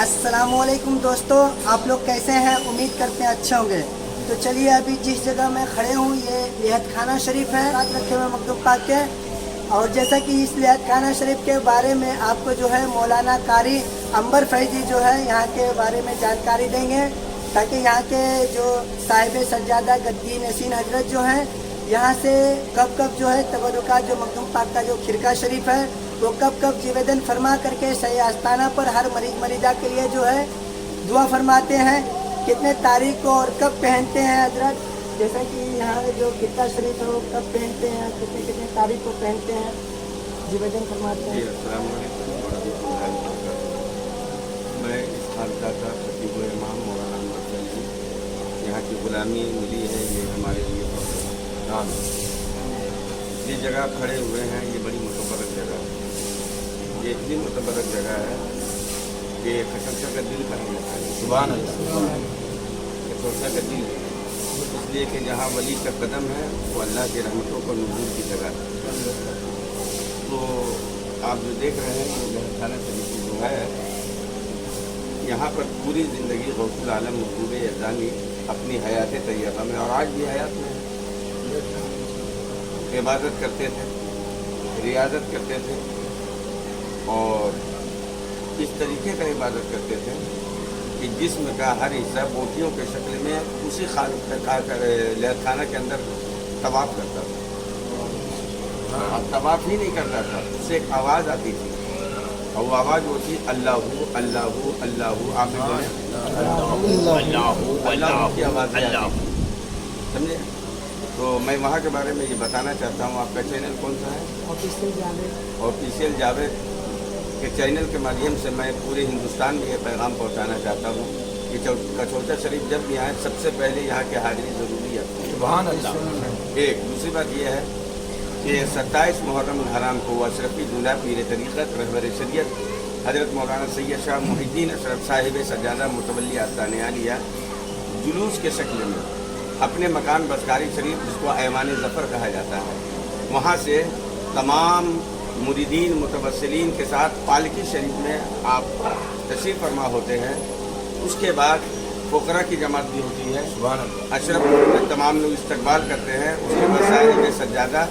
अस्सलामुअलैकुम दोस्तों, आप लोग कैसे हैं? उम्मीद करते हैं अच्छे होंगे। तो चलिए, अभी जिस जगह मैं खड़े हूँ ये लिहत खाना शरीफ है, साथ रखे हुए मखदूम पाक के। और जैसा कि इस लिहत खाना शरीफ के बारे में आपको जो है मौलाना कारी अंबर फैजी जो है यहाँ के बारे में जानकारी देंगे, ताकि यहाँ के जो साहिब सज्जादा गद्दी नसीन हजरत जो हैं यहाँ से कब कब जो है तबरुकात जो मखदूम पाक का जो खिरका शरीफ है वो कब कब निवेदन फरमा करके सही आस्थाना पर हर मरीजा के लिए जो है दुआ फरमाते हैं। कितने तारीख को और कब पहनते हैं हजरत, जैसा कि यहाँ जो खिरका शरीफ है वो कब पहनते हैं, कितने कितने तारीख को पहनते हैं, निवेदन फरमाते हैं। मैं इस खानका का खतीब इमाम मौलाना अंबर फैजी, यहाँ की गुलामी मिली है, ये हमारे लिए बहुत काम है। ये जगह खड़े हुए हैं, ये बड़ी मुतबरक जगह है। ये इतनी मुतबरक जगह है कि खशा का दिल करने लगता है। सुभान अल्लाह, खशा का दिल, इसलिए कि जहाँ वली का कदम है वो अल्लाह की रहमतों को नज़ूर की जगह है। तो आप जो देख रहे हैं ये लिहत खाना शरीफ जो है, यहाँ पर पूरी ज़िंदगी गौसुल आलम महबूब यज़दानी अपनी हयात तैयबा में और आज भी हयात में इबादत करते थे, रियाजत करते थे और इस तरीके का इबादत करते थे कि जिस्म का हर हिस्सा बोटियों के शक्ल में उसी लिहत खाना के अंदर तवाफ करता था। अब तवाफ ही नहीं करता था, उससे एक आवाज़ आती थी और वो आवाज़ होती अल्लाहू अल्लाहू अल्लाहू, आप अल्लाह की आवाज़, समझे। तो मैं वहाँ के बारे में ये बताना चाहता हूँ। आपका चैनल कौन सा है? ऑफिशियल जावेद के चैनल के माध्यम से मैं पूरे हिंदुस्तान में ये पैगाम पहुँचाना चाहता हूँ कि कचौटा शरीफ जब भी आए सबसे पहले यहाँ की हाजिरी ज़रूरी है। सुभान अल्लाह। एक दूसरी बात यह है कि 27 मुहर्रम हराम को अशरफी दूल्हा पीर तरीक़त रहबर शरीयत हज़रत मौलाना सैयद शाह मुहिद्दीन अशरफ साहिब सज्जादा मुतवल्ली आस्ताने आलिया जुलूस के शक्ल में अपने मकान बसकारी शरीफ, जिसको ऐवान ज़फ़र कहा जाता है, वहाँ से तमाम मुरीदीन मुतवस्सिलीन के साथ पालकी शरीफ में आप तशरीफ़ फरमा होते हैं। उसके बाद फ़ुक़रा की जमात भी होती है, अशरफ में तमाम लोग इस्तकबाल करते हैं। उसके बाद साहिब सज्जादा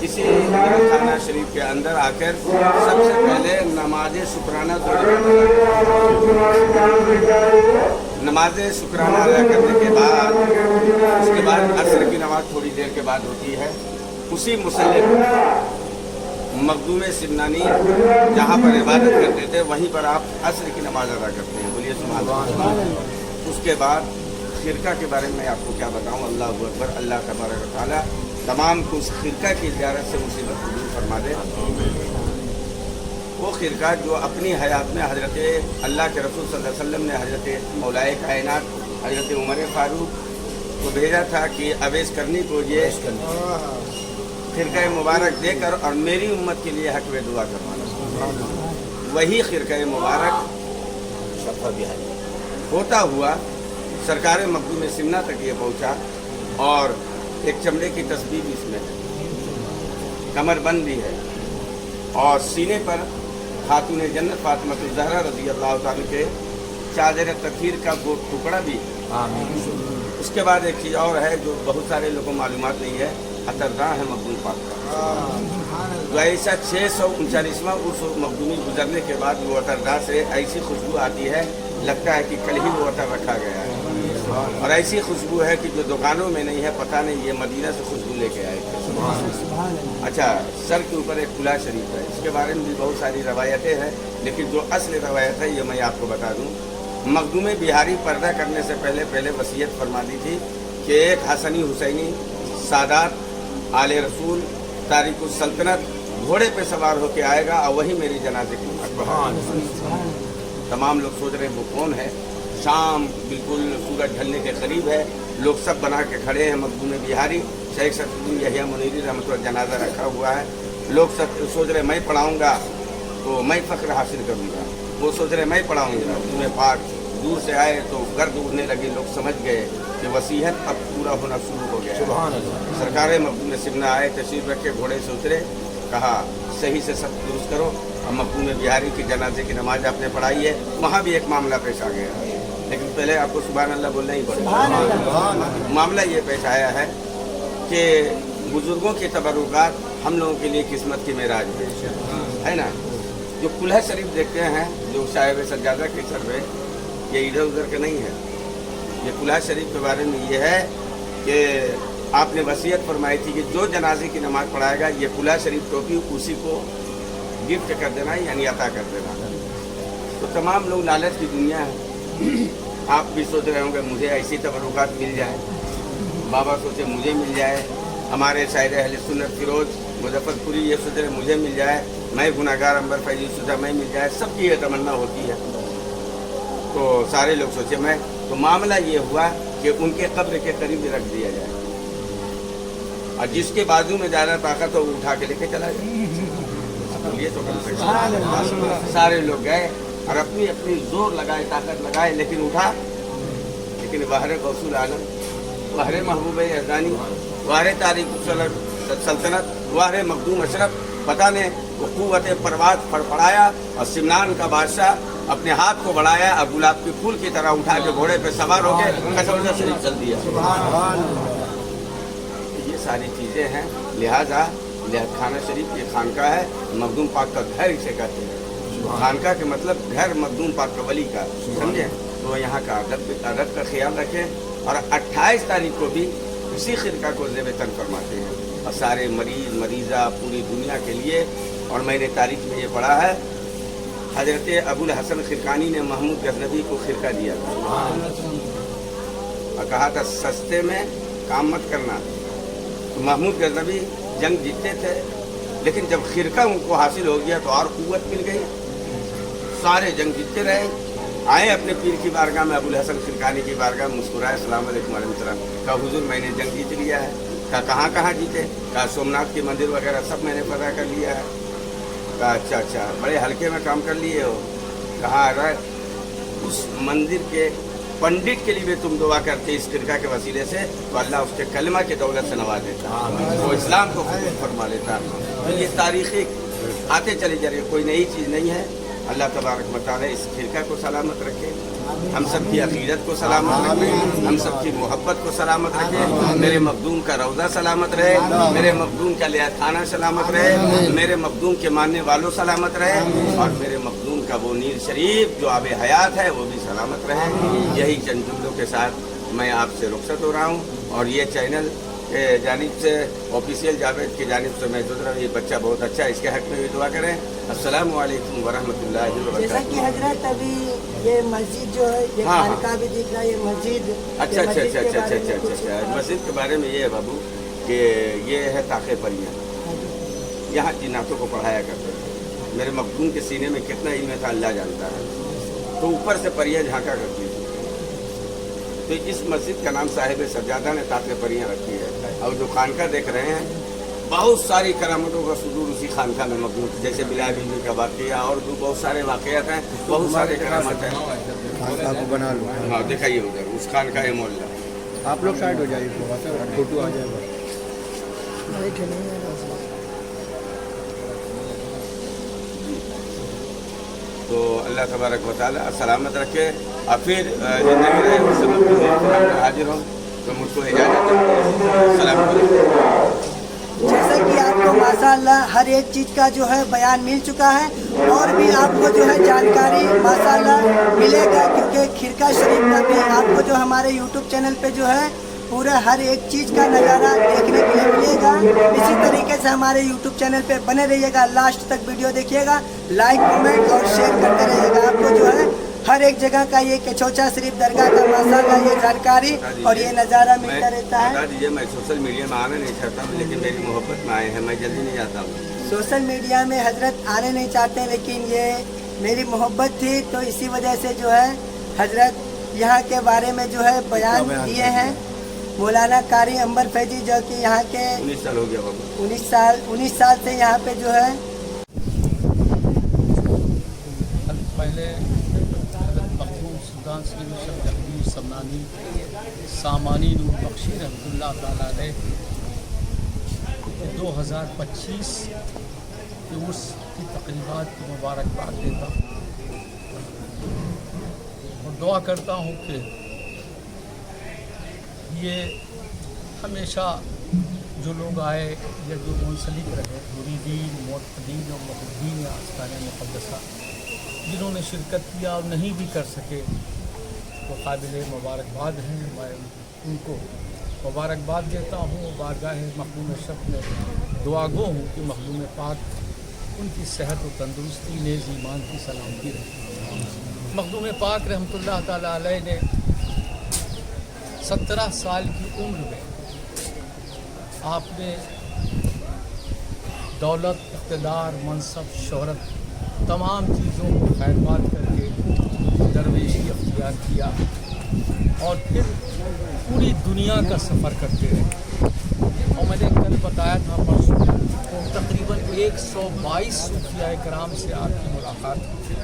इसी खाना शरीफ के अंदर आकर सबसे पहले नमाज शुक्राना अदा करने के बाद उसके बाद असर की नमाज थोड़ी देर के बाद होती है। उसी मुसल्ले मखदूम सिमनानी जहाँ पर इबादत करते थे वहीं पर आप असर की नमाज अदा करते हैं। बोलिए सुभान अल्लाह। उसके बाद खिरका के बारे में आपको क्या बताऊँ। अल्लाह अकबर, अल्लाह तबारक व तआला तमाम को उस खिरका की ज़ियारत से मुसीबत दूर फरमा दे। वो खिरका जो अपनी हयात में हज़रत अल्लाह के रसूल सल्लल्लाहु अलैहि वसल्लम ने हज़रत मौलाए कायनात हज़रत उमर फारूक को भेजा था कि अवैस करनी को ये खिरका मुबारक देकर और मेरी उम्मत के लिए हक व दुआ करवाना। वही खिरका मुबारक होता हुआ सरकार मखदूम सिमना तक ये पहुँचा और एक चमड़े की तस्बीह भी इसमें है, कमरबंद भी है और सीने पर खातून जन्नत फातिमा ज़हरा रज़ी अल्लाह ताला के चादर तखीर का वो टुकड़ा भी है। उसके बाद एक चीज़ और है जो बहुत सारे लोगों को मालूमात नहीं है, अतरदा है मखदूम पाक का। तो ऐसा 639वां उर्स मखदूमी गुजरने के बाद वो अतरदा से ऐसी खुशबू आती है, लगता है कि कल ही वो अतर रखा गया है। और ऐसी खुशबू है कि जो दुकानों में नहीं है, पता नहीं ये मदीना से खुशबू लेके आए थे। अच्छा, सर के ऊपर एक खुला शरीफ है, इसके बारे में भी बहुत सारी रवायतें हैं, लेकिन जो असल रवायत है ये मैं आपको बता दूं। मखदूम बिहारी पर्दा करने से पहले वसीयत फरमा दी थी कि एक हसनी हुसैनी सादात आले रसूल तारिकुस सल्तनत घोड़े पे सवार होके आएगा और वही मेरी जनाजे की तमाम लोग सोच रहे हैं वो कौन है। शाम बिल्कुल सूरज ढलने के करीब है, लोग सब बना के खड़े हैं। मखदूम बिहारी शेख सफीउद्दीन यहिया मुनीरी रहमतुल्लाह जनाजा रखा हुआ है। लोग सब सोच रहे मैं पढ़ाऊँगा तो मैं फ़ख्र हासिल करूँगा, वो सोच रहे मैं पढ़ाऊँगा। तुम्हें पाक दूर से आए तो गर्द उड़ने लगे, लोग समझ गए कि वसीयत अब पूरा होना शुरू हो गया। सरकार मखदूम सिमना आए, तशरीफ रखे, घोड़े से उतरे, कहा सही से सब दुरुस्त करो। और मखदूम बिहारी की जनाजे की नमाज आपने पढ़ाई है, वहाँ भी एक मामला पेश आ गया। लेकिन पहले आपको सुभान अल्लाह बोलना ही पड़ेगा। मामला ये पेश आया है कि बुजुर्गों के तबरुकात हम लोगों के लिए किस्मत की मेराज है ना। जो कुल्हा शरीफ देखते हैं, जो साहिब सज्जादा के सर पे, ये इधर उधर के नहीं है। ये कुल्हा शरीफ के बारे में ये है कि आपने वसीयत फरमाई थी कि जो जनाजे की नमाज पढ़ाएगा ये कुल्हा शरीफ टोपी उसी को गिफ्ट कर देना, यानी अता कर देना। तो तमाम लोग लालच की दुनिया है। आप भी सोच रहे होंगे मुझे ऐसी तबरुकात मिल जाए, बाबा सोचे मुझे मिल जाए, हमारे शायर अहले सुन्नत फिरोज मुजफ्फरपुरी ये सोच रहे मुझे मिल जाए, मैं गुनाहगार अंबर फैजी सोचा मैं मिल जाए, सबकी ये तमन्ना होती है। तो सारे लोग सोचे मैं, तो मामला ये हुआ कि उनके कब्र के करीब रख दिया जाए और जिसके बाजू में ज़्यादा ताकत हो वो उठा के लेके चला जाए। ये तो कम से कम सारे लोग गए और अपनी अपनी जोर लगाए, ताकत लगाए, लेकिन उठा। लेकिन वाहरे गौसुल आलम, वाहरे महबूब अज़ानी, वाहरे तारीख सल्तनत, वाहरे मखदूम अशरफ, पता ने वो कुव्वत परवाज़ फड़फड़ाया और सिमनान का बादशाह अपने हाथ को बढ़ाया और गुलाब के फूल की तरह उठा के घोड़े पे सवार होकर कसौजा शरीफ चल दिया। ये सारी चीज़ें हैं। लिहाजा खाना शरीफ ये खानका है, मखदूम पाक का घर इसे कहते हैं। खानका के मतलब घर मखदूम पाक का वली का, समझे। तो यहाँ का अदब का ख्याल रखें। और 28 तारीख को भी उसी खिरका को ज़ेब तन फरमाते हैं और सारे मरीज़ मरीज़ा पूरी दुनिया के लिए। और मैंने तारीख में ये पढ़ा है, हज़रत अबुल हसन खिरकानी ने महमूद गज़नवी को खिरका दिया था और कहा था सस्ते में काम मत करना। तो महमूद गज़नवी जंग जीतते थे, लेकिन जब खिरका उनको हासिल हो गया तो और कुव्वत मिल गई, सारे जंग जीतते रहे। आए अपने पीर की बारगाह में, अबुल हसन खिरकानी की बारगाह में, मुस्कुराए, अस्सलाम वालेकुम अलैहिस्सलाम। कहा हुजूर मैंने जंग जीत लिया है। कहा कहाँ जीते? कहा सोमनाथ के मंदिर वगैरह सब मैंने पता कर लिया है। कहा अच्छा, बड़े हल्के में काम कर लिए हो। कहा अगर उस मंदिर के पंडित के लिए भी तुम दुआ करते इस खिरका के वसीले से तो अल्लाह उसके कलमा की दौलत से नवाज देता, वो इस्लाम को कबूल फरमा लेता। तो ये तारीख़ी आते चले जा रही है, कोई नई चीज़ नहीं है। अल्लाह तबारक व तआला इस खिरका को सलामत रखे, हम सब की अक़ीदत को सलामत रखे, हम सब की मोहब्बत को सलामत रखे। मेरे मखदूम का रौज़ा सलामत रहे, मेरे मखदूम का लिहाज़खाना सलामत रहे, मेरे मखदूम के मानने वालों सलामत रहे, और मेरे मखदूम का वो नीर शरीफ जो आब हयात है वो भी सलामत रहे। यही चंद जुमलों के साथ मैं आपसे रुखसत हो रहा हूँ। और ये चैनल के जानिब से, ऑफिशियल जावेद की जानिब से मैं सोच रहा हूँ ये बच्चा बहुत अच्छा है, इसके हक़ में भी दुआ करें। अस्सलामु अलैकुम वरहमतुल्लाहि वबरकातुहू। जैसा कि हजरत अभी ये मस्जिद जो है ये खानका भी दिख रहा है, ये मस्जिद अच्छा। मस्जिद के बारे में ये है बाबू कि ये है ताक़े परियाँ, यहाँ जिन्नातों को पढ़ाया करते थे। मेरे मखदूम के सीने में कितना इल्म था अल्लाह जानता है। तो ऊपर से परियाँ झांका करती थी। तो इस मस्जिद का नाम साहिब सज्जादा ने ताक़े परियाँ रखी है। और जो खानका देख रहे हैं, बहुत सारी करामतों का सुदूर उसी खानका में मौजूद है, जैसे बिलाल बीवी का वाक़या और भी बहुत सारे वाक़यात हैं, बहुत सारे करामत हैं। खानका को बना लो। हाँ दिखाइए उधर उस खानका है मोहल्ला। आप लोग साइड हो जाइए, फोटो आ जाएगा। तो अल्लाह तबारक व तआला सलामत रखे। और फिर ज़िंदगी रहे उस समय हाजिर हूँ तो मुझको इजाज़त दीजिए। सलाम अलैकुम। जैसा कि आपको माशाअल्लाह हर एक चीज़ का जो है बयान मिल चुका है, और भी आपको जो है जानकारी माशाअल्लाह मिलेगा, क्योंकि खिरका शरीफ का भी आपको जो हमारे यूट्यूब चैनल पे जो है पूरा हर एक चीज़ का नज़ारा देखने के लिए मिलेगा। इसी तरीके से हमारे यूट्यूब चैनल पे बने रहिएगा, लास्ट तक वीडियो देखिएगा, लाइक कमेंट और शेयर करते रहिएगा। आपको जो है हर एक जगह का ये केचौचा शरीफ दरगाह का माशाअल्लाह ये जानकारी और ये नज़ारा मिलता रहता है। बता दीजिए, मैं सोशल मीडिया में आना नहीं चाहता हूँ, लेकिन मेरी मोहब्बत में आए हैं, मैं जल्दी नहीं आता हूँ। सोशल मीडिया में हजरत आने नहीं चाहते, लेकिन ये मेरी मोहब्बत थी, तो इसी वजह से जो है हजरत यहाँ के बारे में जो है बयान दिए हैं। मौलाना कारी अंबर फैजी जो कि यहाँ के 19 साल हो गया बाबू, 19 साल से यहाँ पे जो है पहले मखदूम सुल्तान समनानी सामानी नूर बख्शी रहमतुल्लाह ताला अलैह 2025 कि उर्स की तकरीबात की मुबारकबाद देता हूँ और दुआ करता हूँ कि ये हमेशा जो लोग आए या जो मुंसलिक रहे मुरीदीन मुअत्तदीन और मुहिब्बीन आस्ताने मुक़द्दसा जिन्होंने शिरकत किया और नहीं भी कर सके तो काबिल मुबारकबाद हैं। मैं उनको मुबारकबाद देता हूँ। बारगाह मखदूम अशरफ में दुआ गो हूँ कि मखदूम पाक उनकी सेहत और तंदुरुस्ती नेज़ ईमान की सलामती रहे। मखदूम पाक रहमतुल्लाह ताला अलैह ने 17 साल की उम्र में आपने दौलत, इक़्तिदार, मनसब, शोहरत तमाम चीज़ों को खैरबाद करके दरवेशी अख्तियार किया और फिर पूरी दुनिया का सफ़र करते रहे। और मैंने कल बताया था परसों तकरीबन 122 सूफिया कराम से आपकी मुलाकात हुई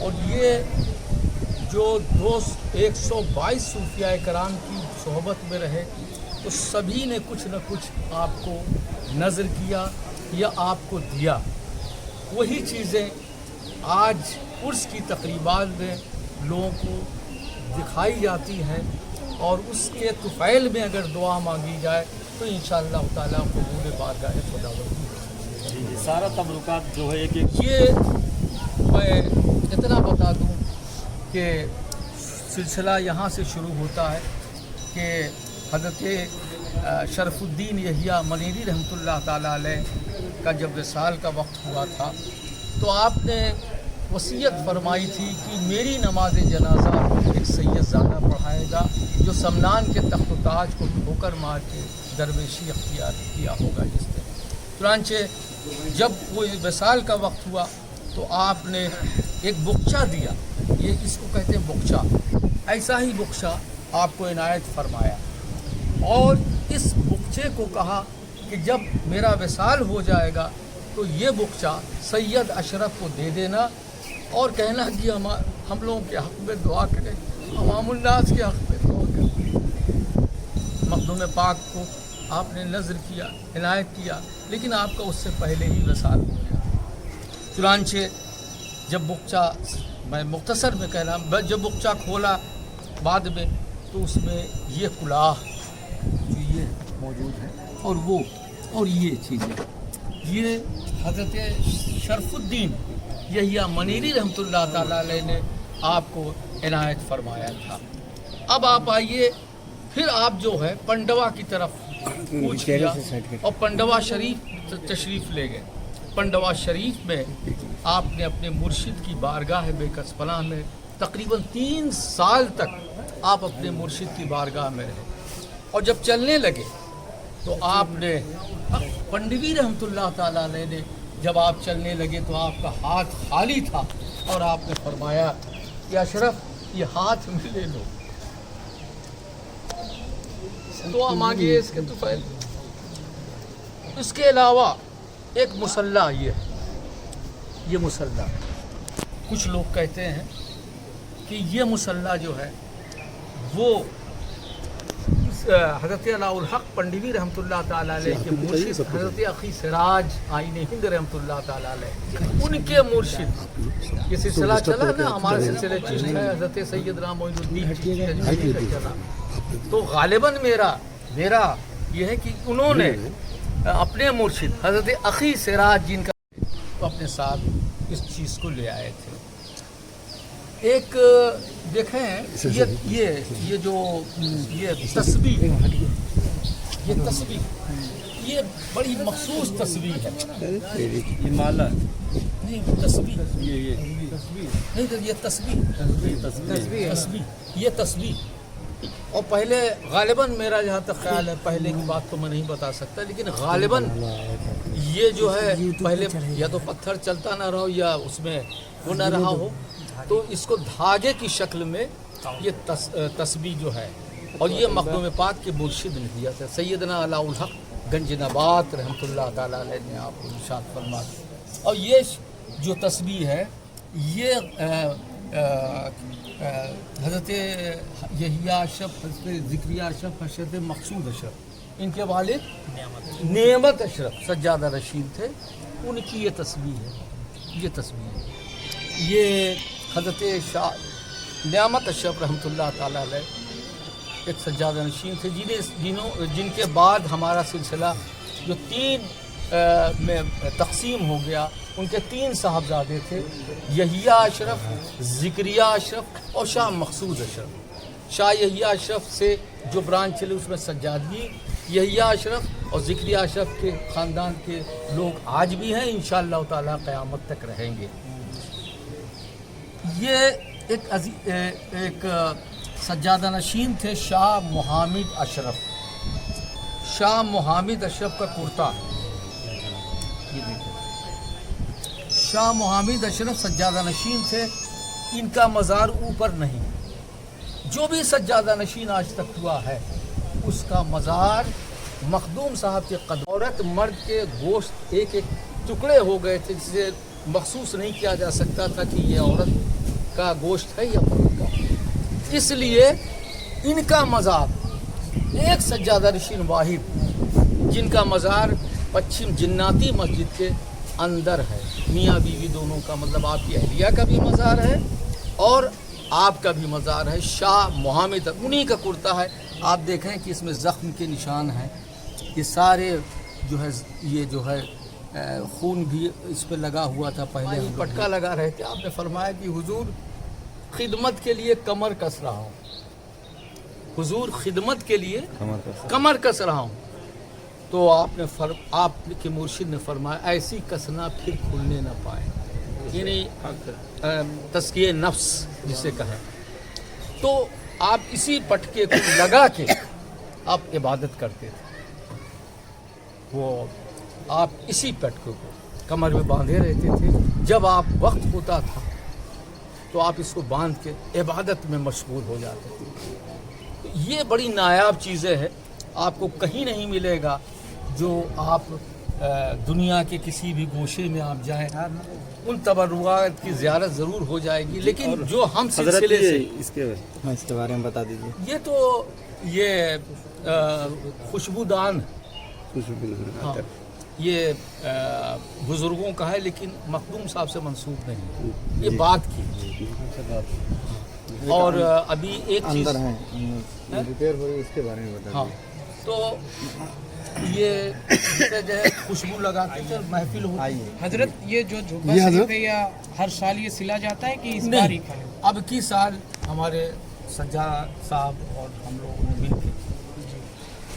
और ये जो 122 सूफिया कराम की सोहबत में रहे तो सभी ने कुछ न कुछ आपको नज़र किया या आपको दिया। वही चीज़ें आज उर्स की तकरीबात में लोगों को दिखाई जाती हैं और उसके तुफ़ैल में अगर दुआ मांगी जाए तो इंशाअल्लाह ताला कबूल बारगाह खुदा होगी। सारा तबरुकात जो है एक ये मैं इतना बता दूं कि सिलसिला यहाँ से शुरू होता है कि हज़रत शरफुद्दीन यहिया मनीरी रहमतुल्लाह ताला अलैह का जब विसाल का वक्त हुआ था तो आपने वसीयत फरमाई थी कि मेरी नमाज जनाजा एक सैयदज़ादा पढ़ाएगा जो समनान के तख्त ताज को ठोकर मार के दरवेशी अख्तियार किया होगा जिसने। चुनांचे जब वो विसाल का वक्त हुआ तो आपने एक बुक्चा दिया, ये इसको कहते हैं बुक्चा, ऐसा ही बुक्चा आपको इनायत फरमाया और इस बुक्चे को कहा कि जब मेरा विसाल हो जाएगा तो ये बुक्चा सैयद अशरफ को दे देना और कहना कि हम लोगों के हक़ में दुआ करें, अवामुन्नास के हक़ में दुआ करें। मखदूम पाक को आपने नज़र किया, इनायत किया, लेकिन आपका उससे पहले ही विसाल हो गया। चुनांचे जब बुक्चा, मैं मुख्तसर में कह रहा, जब बुक्चा खोला बाद में तो उसमें ये कुलाह जो ये मौजूद है और वो और ये चीज़ें, ये हज़रत शरफुद्दीन यहिया मनीरी रहमतुल्लाह ताला अलैह ने आपको इनायत फरमाया था। अब आप आइए, फिर आप जो है पंडवा की तरफ कूच किया और पंडवा शरीफ तशरीफ़ ले गए। पंडवा शरीफ में आपने अपने मुर्शिद की बारगाह बेकसपनाह में तकरीबन 3 साल तक आप अपने मुर्शिद की बारगाह में रहे और जब चलने लगे तो आपने पंडवी रहमतुल्लाह ताला अलैह ने जब आप चलने लगे तो आपका हाथ खाली था और आपने फरमाया कि अशरफ ये हाथ में ले लो, दुआ मांगिए इसके तुफ़ैल। इसके अलावा एक मुसल्ला ये मुसल्ला, कुछ लोग कहते हैं कि ये मुसल्ला जो है वो हज़रत अलाउल हक़ पंडवी रहमतुल्लाह ताला अलैह के मुर्शिद हज़रत अखी सिराज आईने हिंद रहमतुल्लाह ताला अलैह उनके मुर्शिद, ये सिलसिला चला ना हमारे सिलसिले चिश्ती है हज़रत सैयदना मोइनुद्दीन चिश्ती का चला, तो गालिबन मेरा ये है कि उन्होंने अपने मुर्शिद हज़रत अखी सिराज जिनका तो अपने साथ इस चीज़ को ले आए थे। एक देखें ये जो ये तस्बीह, ये बड़ी मखसूस तस्बीह है। ये माला नहीं तस्बीह, ये तस्बीह और पहले गालिबन मेरा जहाँ तक ख्याल है, पहले की बात तो मैं नहीं बता सकता, लेकिन गालिबन ये जो है पहले या तो पत्थर चलता ना रहो या उसमें वो ना रहा हो, तो इसको धागे की शक्ल में ये तस्बीह जो है और ये मखदूम पाक के मुर्शिद ने दिया था सैयदना अलाउल हक़ गंज नबात रहमतुल्लाह ताला अलैह ने आपको इरशाद फरमाया। और ये जो तस्बीह है ये हज़रत यहिया अशरफ, हज़रत ज़िक्रिया अशरफ, हज़रत मक़सूद अशरफ, इनके वालिद नेमत अशरफ सज्जादा रशीद थे, उनकी ये तस्वीर है, ये तस्वीर है। ये हज़रत शाह नियामत अशरफ रहमतुल्लाह ताला अलैह एक सज्जादा नशीन थे जिनके बाद हमारा सिलसिला जो 3 में तकसीम हो गया। उनके 3 साहबजादे थे, यहिया अशरफ, ज़िक्रिया अशरफ और शाह मखसूद अशरफ। शाह यहिया अशरफ से जो ब्रांच चले उसमें सज्जादगी, यहिया अशरफ और ज़िक्रिया अशरफ के ख़ानदान के लोग आज भी हैं, इंशाअल्लाह ताला क़यामत तक रहेंगे। ये एक सज्जादा नशीन थे शाह मुहामिद अशरफ। शाह मुहामिद अशरफ का कुर्ता ये देखिए, शाह मुहामिद अशरफ सज्जादा नशीन थे। इनका मज़ार ऊपर नहीं, जो भी सज्जादा नशीन आज तक हुआ है उसका मज़ार मखदूम साहब के कदम। औरत मर्द के गोश्त एक एक टुकड़े हो गए थे जिसे महसूस नहीं किया जा सकता था कि ये औरत का गोश्त है या मर्द का। इसलिए इनका मज़ार एक सज्जादा नशीन वाहिद जिनका मज़ार पश्चिम जिन्नाती मस्जिद के अंदर है। मियाँ बीवी दोनों का, मतलब आपकी अहलिया का भी मज़ार है और आपका भी मज़ार है। शाह मुहामिद उन्हीं का कुर्ता है। आप देखें कि इसमें ज़ख्म के निशान हैं, ये सारे जो है ये जो है खून भी इस पर लगा हुआ था। पहले पटका लगा रहे थे, आपने फरमाया कि हुजूर खिदमत के लिए कमर कस रहा हूँ, हुजूर खिदमत के लिए कमर कस रहा हूँ। तो आपके मुर्शिद ने फरमाया ऐसी कसना फिर खुलने न पाए, यानी तस्किए नफ्स जिसे कहें। तो आप इसी पटके को लगा के आप इबादत करते थे। वो आप इसी पटके को कमर में बांधे रहते थे। जब आप वक्त होता था तो आप इसको बांध के इबादत में मशगूल हो जाते थे। तो ये बड़ी नायाब चीज़ें हैं, आपको कहीं नहीं मिलेगा। जो आप दुनिया के किसी भी गोशे में आप जाएं, उन तबर्रुआत की ज़ियारत ज़रूर हो जाएगी, लेकिन जो हम सिलसिले से इसके बारे में बता दीजिए। ये तो ये खुशबूदान, हाँ, ये बुज़ुर्गों का है लेकिन मखदूम साहब से मंसूब नहीं, ये बात की। और अभी एक चीज़ रिपेयर हो रही उसके बारे में बता हाँ, तो ये जो है खुशबू लगाते थे, महफिल होती है। हजरत ये जो जुब्बा शरीफ है या हर साल ये सिला जाता है कि इस बार ही? अब की साल हमारे सज्जाद साहब और हम लोगों ने मिल के,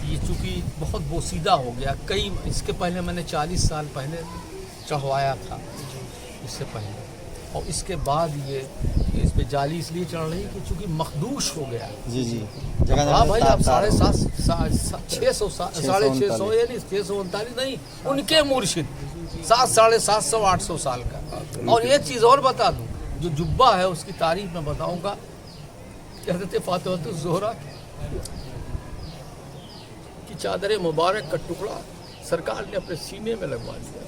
ये चूँकि बहुत बोसीदा हो गया, कई इसके पहले मैंने 40 साल पहले चढ़वाया था इससे पहले, और इसके बाद ये इस पे जाली इसलिए चढ़ रही कि चूँकि मखदूश हो गया। जी जी हाँ भाई, आप 650 यानी 639 नहीं, उनके मुर्शिद 750 800 साल का। और एक चीज़ और बता दूँ, जो जुब्बा है उसकी तारीफ में बताऊँगा कि हज़रत फातिमा ज़ोहरा की चादर मुबारक का टुकड़ा सरकार ने अपने सीने में लगवा दिया।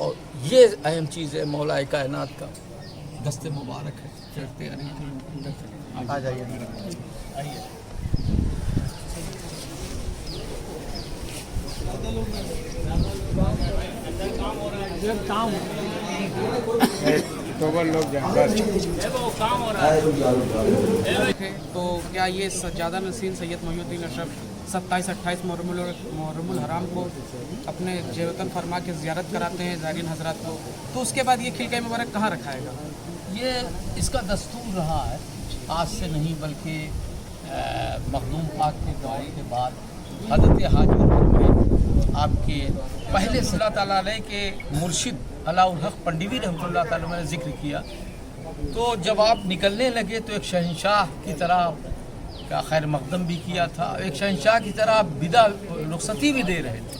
और ये अहम चीज़ है, मौलाए कायनात का दस्ते मुबारक है। चढ़ते आ जाइए, आइए। तो क्या ये सज्जादा नसीन सैयद मोहिउद्दीन अशरफ 27-28 मुहर्रमुल हराम को अपने जेवतन फरमा के ज़ियारत कराते हैं ज़ायरीन हजरात को, तो उसके बाद ये खिलका मुबारक कहाँ रखाएगा? ये इसका दस्तूर रहा है, आज से नहीं बल्कि मखदूम पाक के दौरे के बाद हज़रत हाजी में आपके पहले सल्लल्लाहु ताला अलैहि के मुर्शिद अलाउल हक पंडिवी रहमतुल्लाह ताला ने जिक्र किया। तो जब आप निकलने लगे तो एक शहंशाह की तरह का खैर मकदम भी किया था, एक शहंशाह की तरह विदा रुखसती भी दे रहे थे।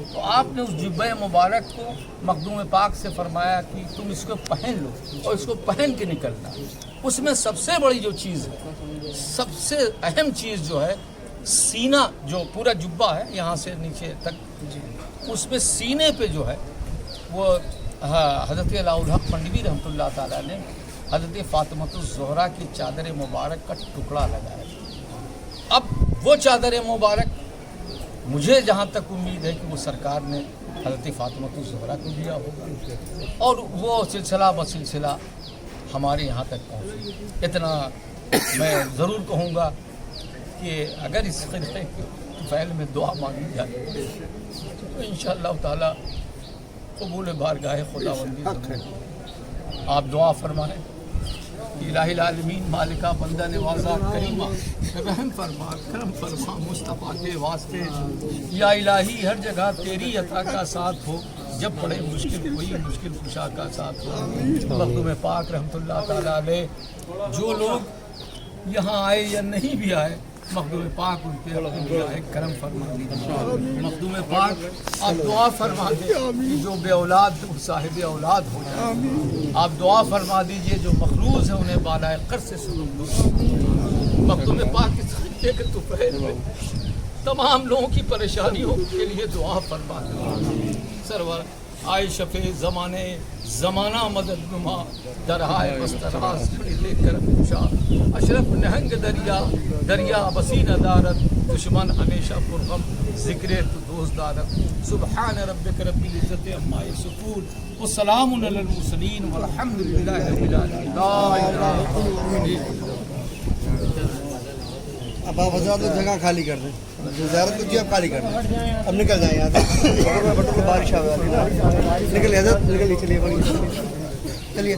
तो आपने उस जुब्बे मुबारक को मखदूम पाक से फरमाया कि तुम इसको पहन लो और इसको पहन के निकलना। उसमें सबसे बड़ी जो चीज़ है, सबसे अहम चीज़ जो है, सीना जो पूरा जुब्बा है यहाँ से नीचे तक, उसमें सीने पे जो है वो हज़रत अलाउल हक पंडिवी रहमतुल्लाह ताला ने हज़रत फातिमा की चादर मुबारक का टुकड़ा लगाया। अब वो चादर मुबारक मुझे जहाँ तक उम्मीद है कि वो सरकार ने हज़रत फ़ातिमा ज़हरा को दिया होगा, और वो सिलसिला ब सिलसिला हमारे यहाँ तक पहुँचे। इतना मैं ज़रूर कहूँगा कि अगर इस ख़िलक़े के फ़ैल में दुआ मांगी जाए तो इंशाअल्लाह ताला क़बूल बारगाह खुदावंदी आप दुआ फरमाएँ। इलाही आलमीन मालिका बंदा नवाजा करीमा रहम फरमा करम फरमा मुस्तफ़ा के वास्ते, या इलाही हर जगह तेरी अता का साथ हो, जब पड़े मुश्किल कोई मुश्किल कुशा का साथ हो। मखदूम पाक रहमतुल्लाह ताला अलैह जो लोग यहाँ आए या नहीं भी आए, मखदूम पाक उनके करम फरमा दीजिए। मखदूम पाक आप दुआ फरमा दे कि जो बे औलाद साहिब औलाद हो जाए। आप दुआ फरमा दीजिए जो मखरूज है उन्हें बालाए कर से सुनो। मखदूम पाक के खलीफे के तुफ़ैल में तमाम लोगों की परेशानियों के लिए दुआ फरमा दे। सरवर आए शफ़े ज़माने ज़माना मदद नुमा दरहाए बस्तराज लेकर पूछा, अशरफ नहंग दरिया दरिया बसी नदारत, दुश्मन हमेशा पुरगम ज़िक्र तो दोस्त दारत। सुबहान रब्बिक रब्बिल इज़्ज़ति अम्मा यसिफून व सलामुन अलल मुरसलीन वल्हम्दुलिल्लाहि रब्बिल आलमीन। अब आप हजरत जगह खाली कर दें, ज़ियारत को जी आप खाली कर दें, अब निकल जाए यहाँ से। बटों को बारिश आ रही है ना, निकल हजरत निकल, चलिए चलिए।